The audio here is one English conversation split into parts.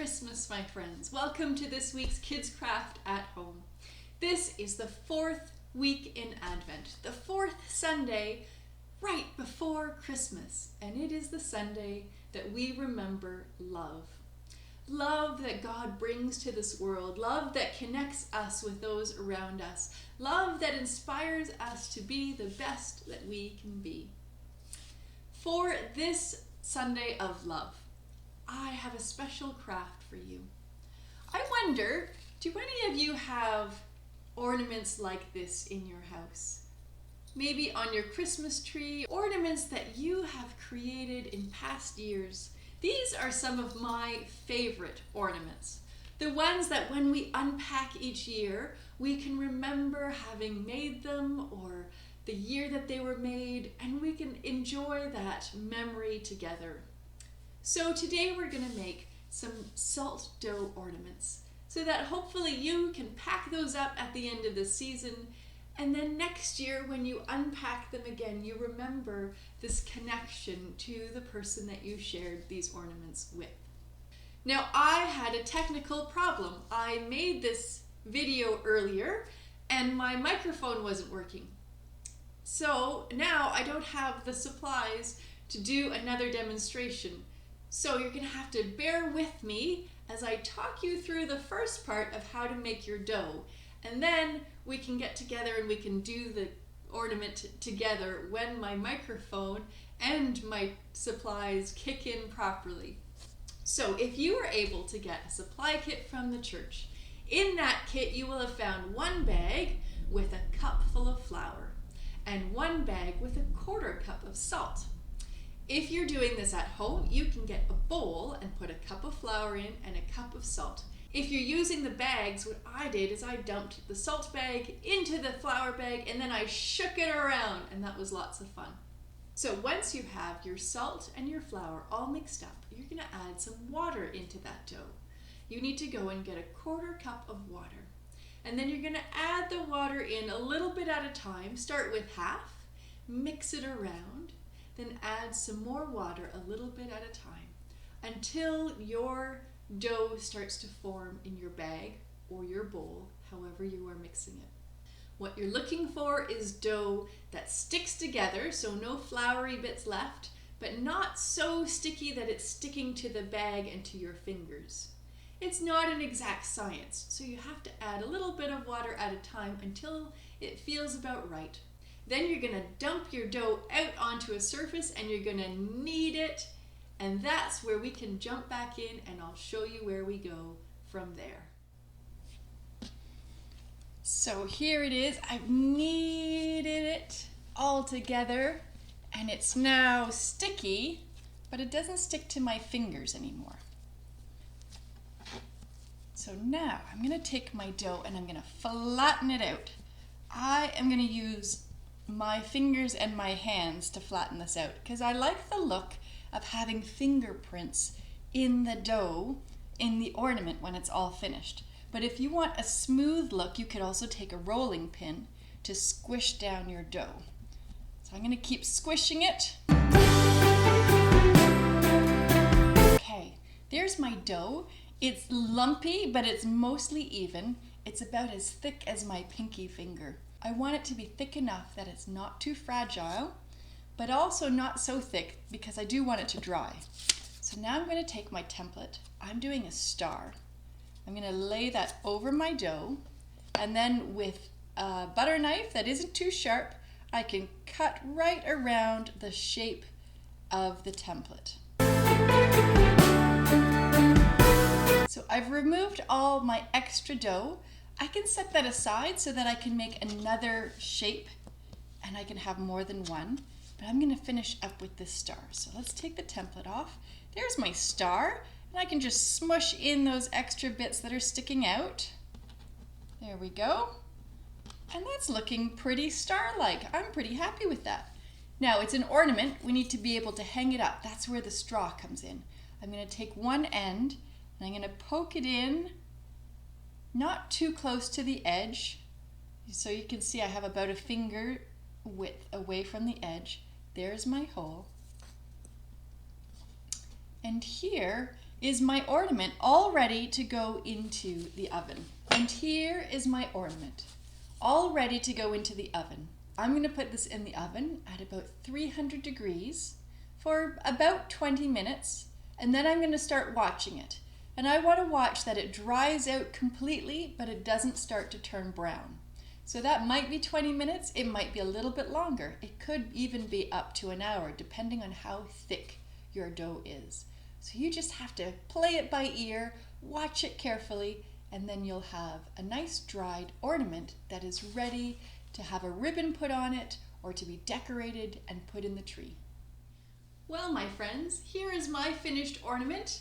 Christmas, my friends. Welcome to this week's Kids Craft at Home. This is the fourth week in Advent, the fourth Sunday right before Christmas, and it is the Sunday that we remember love. Love that God brings to this world, love that connects us with those around us, love that inspires us to be the best that we can be. For this Sunday of love, I have a special craft for you. I wonder, do any of you have ornaments like this in your house? Maybe on your Christmas tree, ornaments that you have created in past years. These are some of my favorite ornaments. The ones that when we unpack each year, we can remember having made them or the year that they were made, and we can enjoy that memory together. So today we're going to make some salt dough ornaments so that hopefully you can pack those up at the end of the season, and then next year when you unpack them again, you remember this connection to the person that you shared these ornaments with. Now, I had a technical problem. I made this video earlier and my microphone wasn't working. So now I don't have the supplies to do another demonstration. So you're going to have to bear with me as I talk you through the first part of how to make your dough. And then we can get together and we can do the ornament together when my microphone and my supplies kick in properly. So if you were able to get a supply kit from the church, in that kit you will have found one bag with a cup full of flour and one bag with a quarter cup of salt. If you're doing this at home, you can get a bowl and put a cup of flour in and a cup of salt. If you're using the bags, what I did is I dumped the salt bag into the flour bag and then I shook it around, and that was lots of fun. So once you have your salt and your flour all mixed up, you're going to add some water into that dough. You need to go and get a quarter cup of water. And then you're going to add the water in a little bit at a time. Start with half, mix it around, then add some more water a little bit at a time until your dough starts to form in your bag or your bowl, however you are mixing it. What you're looking for is dough that sticks together, so no floury bits left, but not so sticky that it's sticking to the bag and to your fingers. It's not an exact science, so you have to add a little bit of water at a time until it feels about right. Then you're going to dump your dough out onto a surface and you're going to knead it, and that's where we can jump back in and I'll show you where we go from there. So here it is. I've kneaded it all together and it's now sticky, but it doesn't stick to my fingers anymore. So now I'm going to take my dough and I'm going to flatten it out. I am going to use my fingers and my hands to flatten this out because I like the look of having fingerprints in the dough in the ornament when it's all finished. But if you want a smooth look, you could also take a rolling pin to squish down your dough. So I'm going to keep squishing it. Okay, there's my dough. It's lumpy, but it's mostly even. It's about as thick as my pinky finger. I want it to be thick enough that it's not too fragile, but also not so thick because I do want it to dry. So now I'm going to take my template. I'm doing a star. I'm going to lay that over my dough, and then with a butter knife that isn't too sharp, I can cut right around the shape of the template. So I've removed all my extra dough. I can set that aside so that I can make another shape and I can have more than one, but I'm going to finish up with this star. So let's take the template off. There's my star, and I can just smush in those extra bits that are sticking out. There we go. And that's looking pretty star-like. I'm pretty happy with that. Now it's an ornament. We need to be able to hang it up. That's where the straw comes in. I'm going to take one end and I'm going to poke it in, not too close to the edge. So you can see I have about a finger width away from the edge. There's my hole. And here is my ornament all ready to go into the oven. And here is my ornament, all ready to go into the oven. I'm going to put this in the oven at about 300 degrees for about 20 minutes, and then I'm going to start watching it. And I want to watch that it dries out completely, but it doesn't start to turn brown. So that might be 20 minutes, it might be a little bit longer. It could even be up to an hour, depending on how thick your dough is. So you just have to play it by ear, watch it carefully, and then you'll have a nice dried ornament that is ready to have a ribbon put on it or to be decorated and put in the tree. Well, my friends, here is my finished ornament.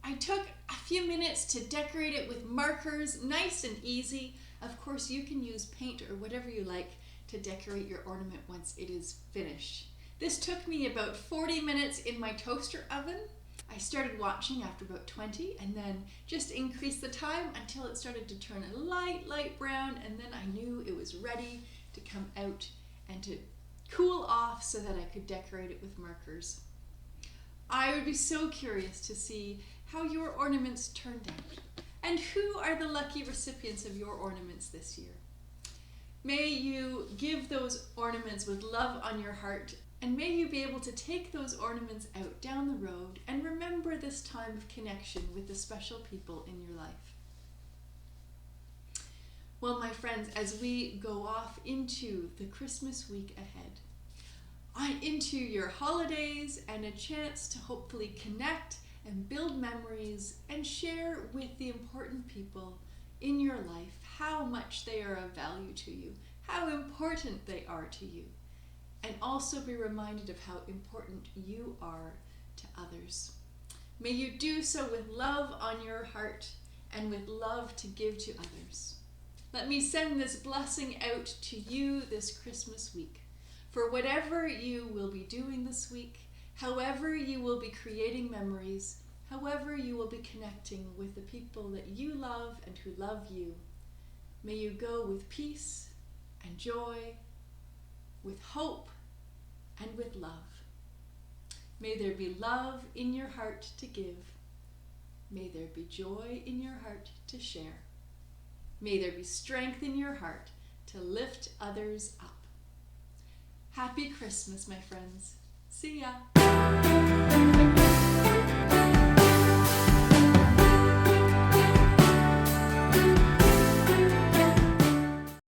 I took a few minutes to decorate it with markers, nice and easy. Of course, you can use paint or whatever you like to decorate your ornament once it is finished. This took me about 40 minutes in my toaster oven. I started watching after about 20 and then just increased the time until it started to turn a light brown, and then I knew it was ready to come out and to cool off so that I could decorate it with markers. I would be so curious to see how your ornaments turned out and who are the lucky recipients of your ornaments this year. May you give those ornaments with love on your heart, and may you be able to take those ornaments out down the road and remember this time of connection with the special people in your life. Well, my friends, as we go off into the Christmas week ahead, into your holidays and a chance to hopefully connect and build memories and share with the important people in your life how much they are of value to you, how important they are to you, and also be reminded of how important you are to others. May you do so with love on your heart and with love to give to others. Let me send this blessing out to you this Christmas week. For whatever you will be doing this week, however you will be creating memories, however you will be connecting with the people that you love and who love you, may you go with peace and joy, with hope and with love. May there be love in your heart to give. May there be joy in your heart to share. May there be strength in your heart to lift others up. Happy Christmas, my friends. See ya.